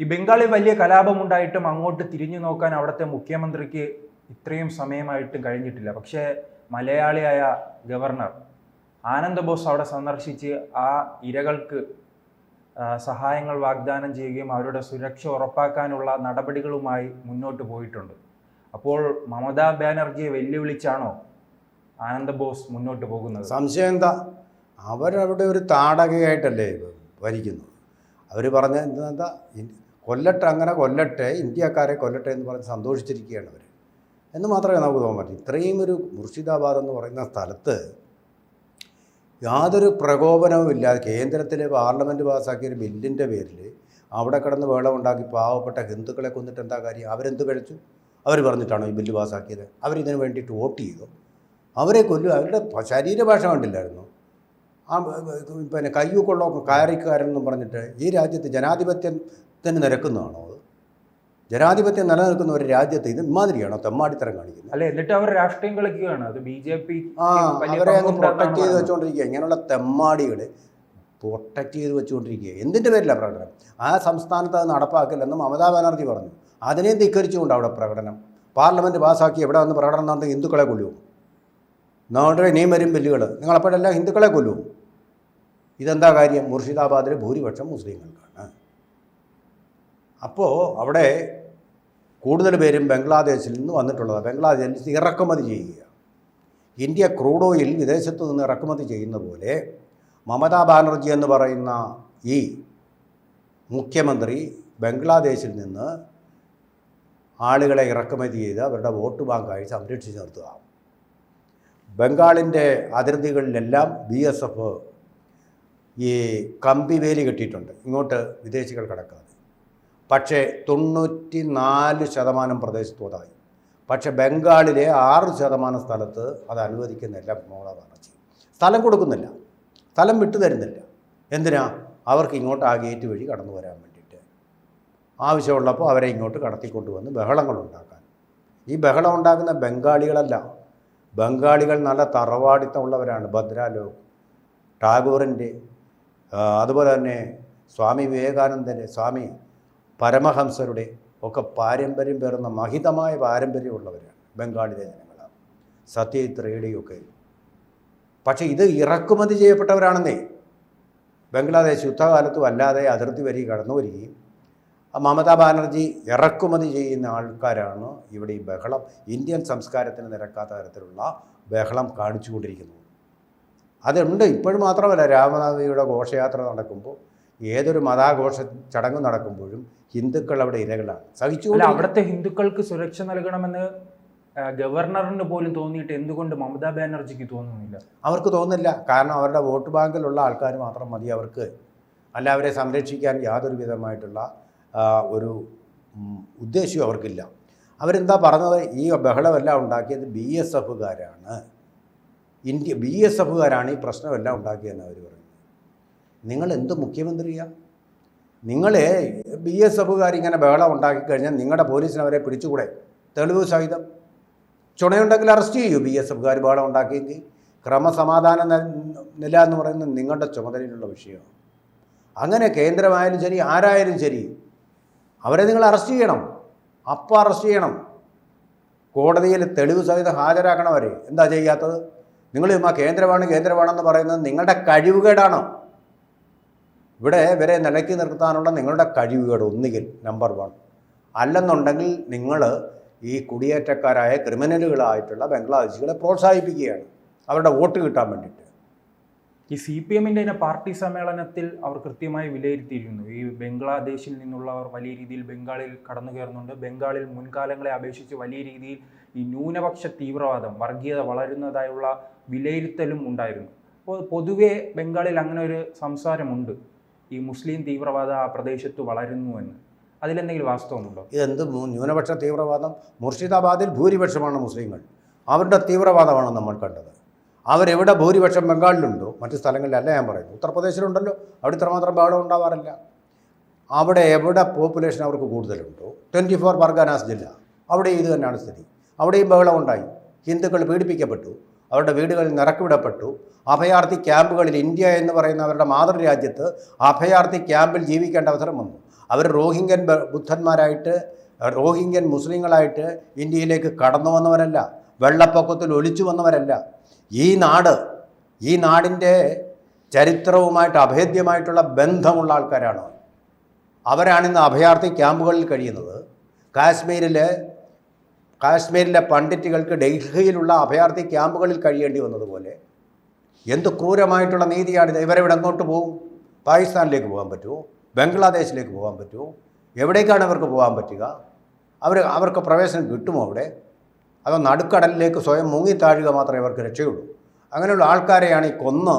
ഈ ബംഗാളിൽ വലിയ കലാപമുണ്ടായിട്ടും അങ്ങോട്ട് തിരിഞ്ഞു നോക്കാൻ അവിടുത്തെ മുഖ്യമന്ത്രിക്ക് ഇത്രയും സമയമായിട്ടും കഴിഞ്ഞിട്ടില്ല. പക്ഷേ മലയാളിയായ ഗവർണർ ആനന്ദ് ബോസ് അവിടെ സന്ദർശിച്ച് ആ ഇരകൾക്ക് സഹായങ്ങൾ വാഗ്ദാനം ചെയ്യുകയും അവരുടെ സുരക്ഷ ഉറപ്പാക്കാനുള്ള നടപടികളുമായി മുന്നോട്ട് പോയിട്ടുണ്ട്. അപ്പോൾ മമതാ ബാനർജിയെ വെല്ലുവിളിച്ചാണോ ആനന്ദ് ബോസ് മുന്നോട്ട് പോകുന്നത്? സംശയം എന്താ? അവരവിടെ ഒരു താടകയായിട്ടല്ലേ ഭരിക്കുന്നത്. അവർ പറഞ്ഞ എന്താ, കൊല്ലട്ടെ, അങ്ങനെ കൊല്ലട്ടെ, ഇന്ത്യക്കാരെ കൊല്ലട്ടെ എന്ന് പറഞ്ഞ് സന്തോഷിച്ചിരിക്കുകയാണ് അവർ എന്ന് മാത്രമേ നമുക്ക് തോന്നാൻ പറ്റൂ. ഇത്രയും ഒരു മുർഷിദാബാദ് എന്ന് പറയുന്ന സ്ഥലത്ത് യാതൊരു പ്രകോപനവും ഇല്ലാതെ കേന്ദ്രത്തിലെ പാർലമെൻറ്റ് പാസ്സാക്കിയൊരു ബില്ലിൻ്റെ പേരിൽ അവിടെ കിടന്ന് വെള്ളമുണ്ടാക്കി പാവപ്പെട്ട ഹിന്ദുക്കളെ കൊന്നിട്ട് എന്താ കാര്യം? അവരെന്ത് കഴിച്ചു? അവർ പറഞ്ഞിട്ടാണോ ഈ ബില്ല് പാസ്സാക്കിയത്? അവരിതിന് വേണ്ടിയിട്ട് വോട്ട് ചെയ്തു. അവരെ കൊല്ലും. അവരുടെ ശരീരഭാഷ കണ്ടില്ലായിരുന്നു. ആ പിന്നെ കയ്യൂക്കുള്ള കാരിക്കാരെന്നും പറഞ്ഞിട്ട് ഈ രാജ്യത്ത് ജനാധിപത്യത്തിന് നിരക്കുന്നതാണോ? അത് ജനാധിപത്യം നിലനിൽക്കുന്ന ഒരു രാജ്യത്ത് ഇത് ഇമാതിരിയാണോ തെമ്മാടിത്തരം കാണിക്കുന്നത്? അല്ല, എന്നിട്ട് അവർ രാഷ്ട്രീയം കളിക്കുകയാണ്. അത് BJP അവരെ അങ്ങ് പ്രൊട്ടക്ട് ചെയ്ത് വെച്ചുകൊണ്ടിരിക്കുക. ഇങ്ങനെയുള്ള തെമ്മാടികളെ പ്രൊട്ടക്ട് ചെയ്ത് വെച്ചുകൊണ്ടിരിക്കുക. എന്തിൻ്റെ പേരിലാണ് പ്രകടനം? ആ സംസ്ഥാനത്ത് അത് നടപ്പാക്കില്ലെന്ന് മമതാ ബാനർജി പറഞ്ഞു. അതിനെ ധിക്കരിച്ചുകൊണ്ട് അവിടെ പ്രകടനം. പാർലമെൻറ്റ് പാസ്സാക്കി എവിടെ വന്ന് പ്രകടനം നടത്തി ഹിന്ദുക്കളെ കൊല്ലുമോ? നാളെ ഇനിയും വരും ബില്ലുകൾ. നിങ്ങളപ്പോഴെല്ലാം ഹിന്ദുക്കളെ കൊല്ലുമോ? ഇതെന്താ കാര്യം? മുർഷിദാബാദിലെ ഭൂരിപക്ഷം മുസ്ലിങ്ങൾക്കാണ്. അപ്പോൾ അവിടെ കൂടുതൽ പേരും ബംഗ്ലാദേശിൽ നിന്ന് വന്നിട്ടുള്ളത്. ബംഗ്ലാദേശിൽ ഇറക്കുമതി ചെയ്യുക. ഇന്ത്യ ക്രൂഡ് ഓയിൽ വിദേശത്തു നിന്ന് ഇറക്കുമതി ചെയ്യുന്ന പോലെ മമതാ ബാനർജി എന്ന് പറയുന്ന ഈ മുഖ്യമന്ത്രി ബംഗ്ലാദേശിൽ നിന്ന് ആളുകളെ ഇറക്കുമതി ചെയ്ത് അവരുടെ വോട്ട് ബാങ്കായി സംരക്ഷിച്ച് നിർത്തുക. ബംഗാളിൻ്റെ അതിർത്തികളിലെല്ലാം BSF ഈ കമ്പിവേലി കെട്ടിയിട്ടുണ്ട് ഇങ്ങോട്ട് വിദേശികൾ കടക്കാതെ. പക്ഷേ 94% പ്രദേശത്തോടായി. പക്ഷേ ബംഗാളിലെ 6% സ്ഥലത്ത് അത് അനുവദിക്കുന്നില്ല മമതാ ബാനർജി. സ്ഥലം കൊടുക്കുന്നില്ല, സ്ഥലം വിട്ടു തരുന്നില്ല. എന്തിനാ? അവർക്ക് ഇങ്ങോട്ട് ആ ഗേറ്റ് വഴി കടന്നു വരാൻ വേണ്ടിയിട്ട്. ആവശ്യമുള്ളപ്പോൾ അവരെ ഇങ്ങോട്ട് കടത്തിക്കൊണ്ടുവന്ന് ബഹളങ്ങളുണ്ടാക്കാൻ. ഈ ബഹളം ഉണ്ടാക്കുന്ന ബംഗാളികളല്ല. ബംഗാളികൾ നല്ല തറവാടിത്തമുള്ളവരാണ്. ഭദ്രാലോക്, ടാഗോറിൻ്റെ, അതുപോലെ തന്നെ സ്വാമി വിവേകാനന്ദൻ്റെ, സ്വാമി പരമഹംസരുടെ ഒക്കെ പാരമ്പര്യം പേറുന്ന മഹിതമായ പാരമ്പര്യമുള്ളവരാണ് ബംഗാളിലെ ജനങ്ങളാണ്. സത്യജിത് റേഡിയൊക്കെ. പക്ഷേ ഇത് ഇറക്കുമതി ചെയ്യപ്പെട്ടവരാണെന്നേ. ബംഗ്ലാദേശ് യുദ്ധകാലത്തും അല്ലാതെ അതിർത്തി വരി കടന്നു വരികയും മമതാ ബാനർജി ഇറക്കുമതി ചെയ്യുന്ന ആൾക്കാരാണ് ഇവിടെ ഈ ബഹളം, ഇന്ത്യൻ സംസ്കാരത്തിന് നിരക്കാത്ത തരത്തിലുള്ള ബഹളം കാണിച്ചുകൊണ്ടിരിക്കുന്നത്. അതുണ്ട് ഇപ്പോഴും മാത്രമല്ല. രാമനവമിയുടെ ഘോഷയാത്ര നടക്കുമ്പോൾ, ഏതൊരു മതാഘോഷ ചടങ്ങ് നടക്കുമ്പോഴും ഹിന്ദുക്കൾ അവിടെ ഇരകളാണ്. സഹിച്ചുകൊണ്ട് അവിടുത്തെ ഹിന്ദുക്കൾക്ക് സുരക്ഷ നൽകണമെന്ന് ഗവർണറിന് പോലും തോന്നിയിട്ട് എന്തുകൊണ്ട് മമതാ ബാനർജിക്ക് തോന്നുന്നില്ല? അവർക്ക് തോന്നുന്നില്ല. കാരണം അവരുടെ വോട്ട് ബാങ്കിലുള്ള ആൾക്കാർ മാത്രം മതി അവർക്ക്. അല്ല, അവരെ സംരക്ഷിക്കാൻ യാതൊരു വിധമായിട്ടുള്ള ഒരു ഉദ്ദേശ്യവും അവർക്കില്ല. അവരെന്താ പറഞ്ഞത്? ഈ ബഹളമെല്ലാം ഉണ്ടാക്കിയത് BSFകാരാണ്. BSFകാരാണ് ഈ പ്രശ്നമെല്ലാം ഉണ്ടാക്കിയതെന്ന് അവർ പറയുന്നത്. നിങ്ങൾ എന്ത് മുഖ്യമന്ത്രിയാണ്? നിങ്ങളെ BSFകാർ ഇങ്ങനെ ബഹളം ഉണ്ടാക്കിക്കഴിഞ്ഞാൽ നിങ്ങളുടെ പോലീസിന് അവരെ പിടിച്ചുകൂടെ? തെളിവ് സഹിതം ചുണയുണ്ടെങ്കിൽ അറസ്റ്റ് ചെയ്യൂ. BSFകാർ ബഹളം ഉണ്ടാക്കിയെങ്കിൽ ക്രമസമാധാന നില എന്ന് പറയുന്നത് നിങ്ങളുടെ ചുമതലയിലുള്ള വിഷയമാണ്. അങ്ങനെ കേന്ദ്രമായാലും ശരി, ആരായാലും ശരി, അവരെ നിങ്ങൾ അറസ്റ്റ് ചെയ്യണം. അപ്പോൾ അറസ്റ്റ് ചെയ്യണം. കോടതിയിൽ തെളിവ് സഹിതം ഹാജരാക്കണം അവരെ. എന്താ ചെയ്യാത്തത്? നിങ്ങൾ കേന്ദ്രമാണെന്ന് പറയുന്നത് നിങ്ങളുടെ കഴിവുകേടാണ്. ഇവിടെ ഇവരെ നിലയ്ക്ക് നിർത്താനുള്ള നിങ്ങളുടെ കഴിവുകേട് ഒന്നുകിൽ നമ്പർ 1. അല്ലെന്നുണ്ടെങ്കിൽ നിങ്ങൾ ഈ കുടിയേറ്റക്കാരായ ക്രിമിനലുകളായിട്ടുള്ള ബംഗ്ലാദേശികളെ പ്രോത്സാഹിപ്പിക്കുകയാണ് അവരുടെ വോട്ട് കിട്ടാൻ വേണ്ടിയിട്ട്. ഈ CPMൻ്റെ പാർട്ടി സമ്മേളനത്തിൽ അവർ കൃത്യമായി വിലയിരുത്തിയിരുന്നു. ഈ ബംഗ്ലാദേശിൽ നിന്നുള്ളവർ വലിയ രീതിയിൽ ബംഗാളിൽ കടന്നു കയറുന്നുണ്ട്. ബംഗാളിൽ മുൻകാലങ്ങളെ അപേക്ഷിച്ച് വലിയ രീതിയിൽ ഈ ന്യൂനപക്ഷ തീവ്രവാദം, വർഗീയത വളരുന്നതായുള്ള വിലയിരുത്തലും ഉണ്ടായിരുന്നു. അപ്പോൾ പൊതുവെ ബംഗാളിൽ അങ്ങനെ ഒരു സംസാരമുണ്ട്, ഈ മുസ്ലിം തീവ്രവാദം ആ പ്രദേശത്ത് വളരുന്നുവെന്ന്. അതിലെന്തെങ്കിലും വാസ്തവമുണ്ടോ? ഇതെന്ത് ന്യൂനപക്ഷ തീവ്രവാദം? മുർഷിദാബാദിൽ ഭൂരിപക്ഷമാണ് മുസ്ലിങ്ങൾ. അവരുടെ തീവ്രവാദമാണ് നമ്മൾ കണ്ടത്. അവരെവിടെ ഭൂരിപക്ഷം ബംഗാളിലുണ്ടോ, മറ്റു സ്ഥലങ്ങളിലല്ല ഞാൻ പറയുന്നു. ഉത്തർപ്രദേശിലുണ്ടല്ലോ, അവിടെ ഇത്രമാത്രം ബഹളം ഉണ്ടാവാറില്ല. അവിടെ എവിടെ പോപ്പുലേഷൻ അവർക്ക് കൂടുതലുണ്ടോ, 24 പർഗാനാസ് ജില്ല, അവിടെ ഇത് തന്നെയാണ് സ്ഥിതി. അവിടെയും ബഹളം ഉണ്ടായി. ഹിന്ദുക്കൾ പീഡിപ്പിക്കപ്പെട്ടു, അവരുടെ വീടുകളിൽ നിറക്കിവിടപ്പെട്ടു. അഭയാർത്ഥി ക്യാമ്പുകളിൽ, ഇന്ത്യ എന്ന് പറയുന്ന അവരുടെ മാതൃരാജ്യത്ത് അഭയാർത്ഥി ക്യാമ്പിൽ ജീവിക്കേണ്ട അവസരം വന്നു. അവർ റോഹിംഗ്യൻ ബുദ്ധന്മാരായിട്ട് റോഹിംഗ്യൻ മുസ്ലിങ്ങളായിട്ട് ഇന്ത്യയിലേക്ക് കടന്നു വന്നവരല്ല, വെള്ളപ്പൊക്കത്തിൽ ഒലിച്ചു വന്നവരല്ല. ഈ നാടിൻ്റെ ചരിത്രവുമായിട്ട് അഭേദ്യമായിട്ടുള്ള ബന്ധമുള്ള ആൾക്കാരാണ്. അവരാണിന്ന് അഭയാർത്ഥി ക്യാമ്പുകളിൽ കഴിയുന്നത്. കാശ്മീരിലെ പണ്ഡിറ്റുകൾക്ക് ഡൽഹിയിലുള്ള അഭയാർത്ഥി ക്യാമ്പുകളിൽ കഴിയേണ്ടി വന്നതുപോലെ എന്ത് ക്രൂരമായിട്ടുള്ള നീതിയാണിത്. ഇവരെവിടെ അങ്ങോട്ട് പോകും? പാകിസ്ഥാനിലേക്ക് പോകാൻ പറ്റുമോ? ബംഗ്ലാദേശിലേക്ക് പോകാൻ പറ്റുമോ? എവിടേക്കാണ് അവർക്ക് പോകാൻ പറ്റുക? അവർക്ക് പ്രവേശനം കിട്ടുമോ അവിടെ? അതോ നടുക്കടലിലേക്ക് സ്വയം മുങ്ങിത്താഴുക മാത്രമേ അവർക്ക് രക്ഷയുള്ളൂ? അങ്ങനെയുള്ള ആൾക്കാരെയാണ് ഈ കൊന്ന്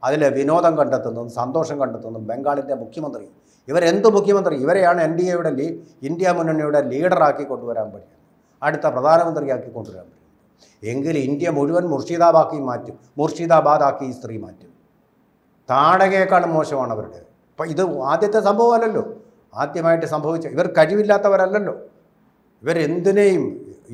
അതിൽ വിനോദം കണ്ടെത്തുന്നതും സന്തോഷം കണ്ടെത്തുന്നതും ബംഗാളിൻ്റെ മുഖ്യമന്ത്രി. ഇവരെന്ത് മുഖ്യമന്ത്രി? ഇവരെയാണ് NDAയുടെ ഇന്ത്യ മുന്നണിയുടെ ലീഡറാക്കി കൊണ്ടുവരാൻ പറ്റും, അടുത്ത പ്രധാനമന്ത്രിയാക്കി കൊണ്ടുവരാൻ പറ്റും. എങ്കിൽ ഇന്ത്യ മുഴുവൻ മുർഷിദാബാദാക്കി ഈ സ്ത്രീ മാറ്റും. താടകയേക്കാളും മോശമാണ് അവരുടെ. അപ്പം ഇത് ആദ്യത്തെ സംഭവമല്ലല്ലോ, ആദ്യമായിട്ട് സംഭവിച്ച. ഇവർ കഴിവില്ലാത്തവരല്ലല്ലോ. ഇവരെന്തിനേയും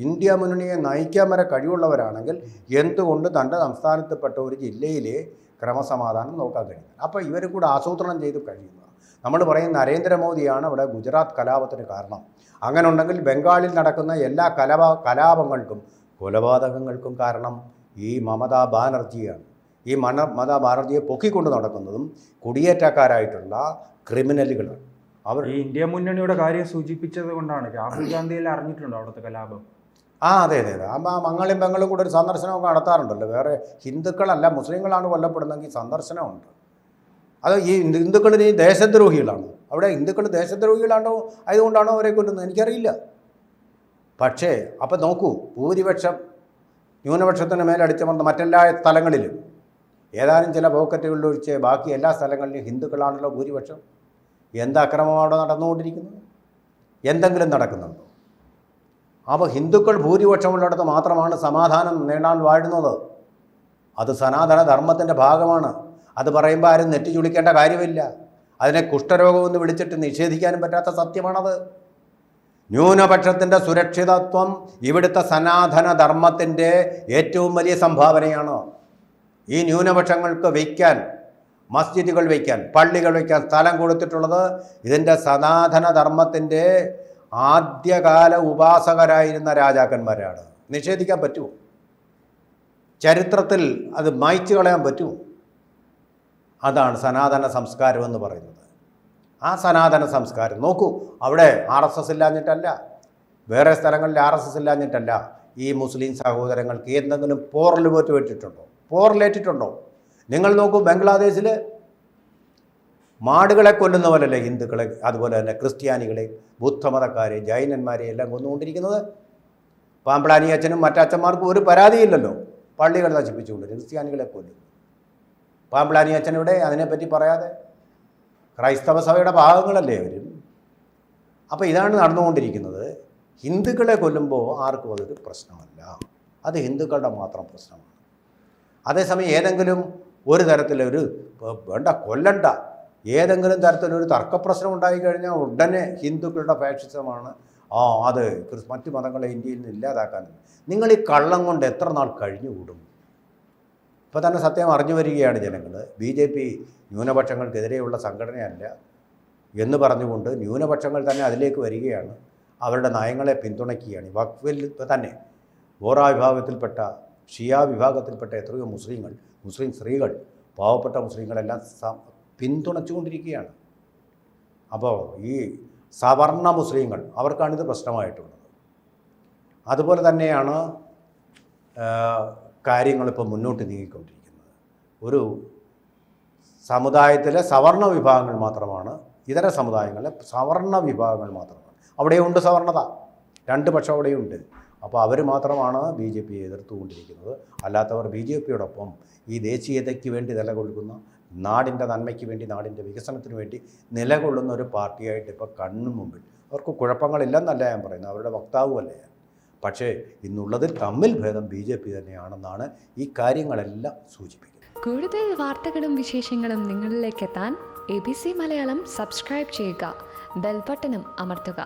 ഇന്ത്യ മുന്നണിയെ നയിക്കാൻ വരെ കഴിവുള്ളവരാണെങ്കിൽ എന്തുകൊണ്ട് തൻ്റെ സംസ്ഥാനത്തിൽപ്പെട്ട ഒരു ജില്ലയിലെ ക്രമസമാധാനം നോക്കാൻ കഴിയുന്നത്? അപ്പോൾ ഇവരും കൂടെ ആസൂത്രണം ചെയ്ത് കഴിയുന്നത്. നമ്മൾ പറയും നരേന്ദ്രമോദിയാണ് ഇവിടെ ഗുജറാത്ത് കലാപത്തിന് കാരണം. അങ്ങനെ ഉണ്ടെങ്കിൽ ബംഗാളിൽ നടക്കുന്ന എല്ലാ കലാപങ്ങൾക്കും കൊലപാതകങ്ങൾക്കും കാരണം ഈ മമതാ ബാനർജിയാണ്. ഈ മമതാ ബാനർജിയെ പൊക്കിക്കൊണ്ട് നടക്കുന്നതും കുടിയേറ്റക്കാരായിട്ടുള്ള ക്രിമിനലുകളാണ്. അവർ ഈ ഇന്ത്യ മുന്നണിയുടെ കാര്യം സൂചിപ്പിച്ചത് കൊണ്ടാണ് രാഹുൽ ഗാന്ധിയിൽ അറിഞ്ഞിട്ടുണ്ടോ അവിടുത്തെ കലാപം? അതെ. മങ്ങളും പെങ്ങളും കൂടെ ഒരു സന്ദർശനമൊക്കെ നടത്താറുണ്ടല്ലോ. വേറെ ഹിന്ദുക്കളല്ല മുസ്ലിങ്ങളാണ് കൊല്ലപ്പെടുന്നതെങ്കിൽ സന്ദർശനമുണ്ട്. അത് ഈ ഹിന്ദുക്കൾ ഈ ദേശദ്രോഹികളാണ്. അവിടെ ഹിന്ദുക്കൾ ദേശദ്രോഹികളാണോ ആയതുകൊണ്ടാണോ അവരെ കൊല്ലുന്നത് എനിക്കറിയില്ല. പക്ഷേ അപ്പം നോക്കൂ, ഭൂരിപക്ഷം ന്യൂനപക്ഷത്തിന് മേലടിച്ചമർന്ന മറ്റെല്ലാ സ്ഥലങ്ങളിലും ഏതാനും ചില പോക്കറ്റുകളിൽ ഒഴിച്ച് ബാക്കി എല്ലാ സ്ഥലങ്ങളിലും ഹിന്ദുക്കളാണല്ലോ ഭൂരിപക്ഷം. എന്ത് അക്രമം അവിടെ നടന്നുകൊണ്ടിരിക്കുന്നത്? എന്തെങ്കിലും നടക്കുന്നുണ്ടോ? അപ്പോൾ ഹിന്ദുക്കൾ ഭൂരിപക്ഷമുള്ളിടത്ത് മാത്രമാണ് സമാധാനം നേടാൻ വാഴുന്നത്. അത് സനാതന ധർമ്മത്തിൻ്റെ ഭാഗമാണ്. അത് പറയുമ്പോൾ ആരും നെറ്റി ചുളിക്കേണ്ട കാര്യമില്ല. അതിനെ കുഷ്ഠരോഗമെന്ന് വിളിച്ചിട്ട് നിഷേധിക്കാനും പറ്റാത്ത സത്യമാണത്. ന്യൂനപക്ഷത്തിൻ്റെ സുരക്ഷിതത്വം ഇവിടുത്തെ സനാതന ധർമ്മത്തിൻ്റെ ഏറ്റവും വലിയ സംഭാവനയാണ്. ഈ ന്യൂനപക്ഷങ്ങൾക്ക് വയ്ക്കാൻ, മസ്ജിദുകൾ വയ്ക്കാൻ, പള്ളികൾ വയ്ക്കാൻ സ്ഥലം കൊടുത്തിട്ടുള്ളത് ഇതിൻ്റെ സനാതന ധർമ്മത്തിൻ്റെ ആദ്യകാല ഉപാസകരായിരുന്ന രാജാക്കന്മാരാണ്. നിഷേധിക്കാൻ പറ്റുമോ? ചരിത്രത്തിൽ അത് മായ്ച്ചു കളയാൻ പറ്റുമോ? അതാണ് സനാതന സംസ്കാരം എന്ന് പറയുന്നത്. ആ സനാതന സംസ്കാരം നോക്കൂ, അവിടെ RSS ഇല്ലാഞ്ഞിട്ടല്ല, വേറെ സ്ഥലങ്ങളിൽ RSS ഇല്ലാഞ്ഞിട്ടല്ല. ഈ മുസ്ലിം സഹോദരങ്ങൾക്ക് എന്തെങ്കിലും പോറലേറ്റിട്ടുണ്ടോ? നിങ്ങൾ നോക്കൂ, ബംഗ്ലാദേശിൽ മാടുകളെ കൊല്ലുന്ന പോലല്ലേ ഹിന്ദുക്കളെ, അതുപോലെ തന്നെ ക്രിസ്ത്യാനികളെ, ബുദ്ധമതക്കാരെ, ജൈനന്മാരെ എല്ലാം കൊന്നുകൊണ്ടിരിക്കുന്നത്. പാമ്പ്ളാനി അച്ഛനും മറ്റച്ഛന്മാർക്കും ഒരു പരാതിയില്ലല്ലോ. പള്ളികൾ നശിപ്പിച്ചുകൊണ്ട് ക്രിസ്ത്യാനികളെ കൊല്ലും. പാമ്പ്ളാനി അച്ഛനിവിടെ അതിനെപ്പറ്റി പറയാതെ. ക്രൈസ്തവ സഭയുടെ ഭാഗങ്ങളല്ലേ അവരും. അപ്പോൾ ഇതാണ് നടന്നുകൊണ്ടിരിക്കുന്നത്. ഹിന്ദുക്കളെ കൊല്ലുമ്പോൾ ആർക്കും അതൊരു പ്രശ്നമല്ല, അത് ഹിന്ദുക്കളുടെ മാത്രം പ്രശ്നമാണ്. അതേസമയം ഏതെങ്കിലും ഒരു തരത്തിലൊരു കൊല്ലണ്ട ഏതെങ്കിലും തരത്തിലൊരു തർക്കപ്രശ്നം ഉണ്ടായിക്കഴിഞ്ഞാൽ ഉടനെ ഹിന്ദുക്കളുടെ ഫാഷിസമാണ്. അത് മറ്റു മതങ്ങളെ ഇന്ത്യയിൽ നിന്ന് ഇല്ലാതാക്കാൻ. നിങ്ങൾ ഈ കള്ളം കൊണ്ട് എത്ര നാൾ കഴിഞ്ഞുകൂടും? ഇപ്പോൾ തന്നെ സത്യം അറിഞ്ഞു വരികയാണ് ജനങ്ങൾ. BJP ന്യൂനപക്ഷങ്ങൾക്കെതിരെയുള്ള സംഘടനയല്ല എന്ന് പറഞ്ഞുകൊണ്ട് ന്യൂനപക്ഷങ്ങൾ തന്നെ അതിലേക്ക് വരികയാണ്. അവരുടെ നയങ്ങളെ പിന്തുണയ്ക്കുകയാണ്. വഖഫിൽ തന്നെ ബോറ വിഭാഗത്തിൽപ്പെട്ട, ഷിയ വിഭാഗത്തിൽപ്പെട്ട എത്രയോ മുസ്ലിം സ്ത്രീകൾ, പാവപ്പെട്ട മുസ്ലിങ്ങളെല്ലാം പിന്തുണച്ചുകൊണ്ടിരിക്കുകയാണ്. അപ്പോൾ ഈ സവർണ മുസ്ലിങ്ങൾ അവർക്കാണിത് പ്രശ്നമായിട്ടുള്ളത്. അതുപോലെ തന്നെയാണ് കാര്യങ്ങളിപ്പോൾ മുന്നോട്ട് നീങ്ങിക്കൊണ്ടിരിക്കുന്നത്. ഒരു സമുദായത്തിലെ സവർണ വിഭാഗങ്ങൾ മാത്രമാണ്, ഇതര സമുദായങ്ങളിലെ സവർണ വിഭാഗങ്ങൾ മാത്രമാണ്. അവിടെയുണ്ട് സവർണത, രണ്ട് പക്ഷം അവിടെയുണ്ട്. അപ്പോൾ അവർ മാത്രമാണ് BJPയെ എതിർത്തുകൊണ്ടിരിക്കുന്നത്. അല്ലാത്തവർ BJPയോടൊപ്പം ഈ ദേശീയതയ്ക്ക് വേണ്ടി നിലകൊള്ളുന്ന, നാടിൻ്റെ നന്മയ്ക്ക് വേണ്ടി, നാടിൻ്റെ വികസനത്തിന് വേണ്ടി നിലകൊള്ളുന്ന ഒരു പാർട്ടിയായിട്ട് ഇപ്പോൾ കണ്ണു മുമ്പിൽ. അവർക്ക് കുഴപ്പങ്ങളില്ലെന്നല്ല ഞാൻ പറയുന്നത്, അവരുടെ വക്താവുമല്ല ഞാൻ. പക്ഷേ ഇന്നുള്ളതിൽ തമ്മിൽ ഭേദം BJP തന്നെയാണെന്നാണ് ഈ കാര്യങ്ങളെല്ലാം സൂചിപ്പിക്കുന്നത്. കൂടുതൽ വാർത്തകളും വിശേഷങ്ങളും നിങ്ങളിലേക്ക് എത്താൻ ABC മലയാളം സബ്സ്ക്രൈബ് ചെയ്യുക, ബെൽ ബട്ടണും അമർത്തുക.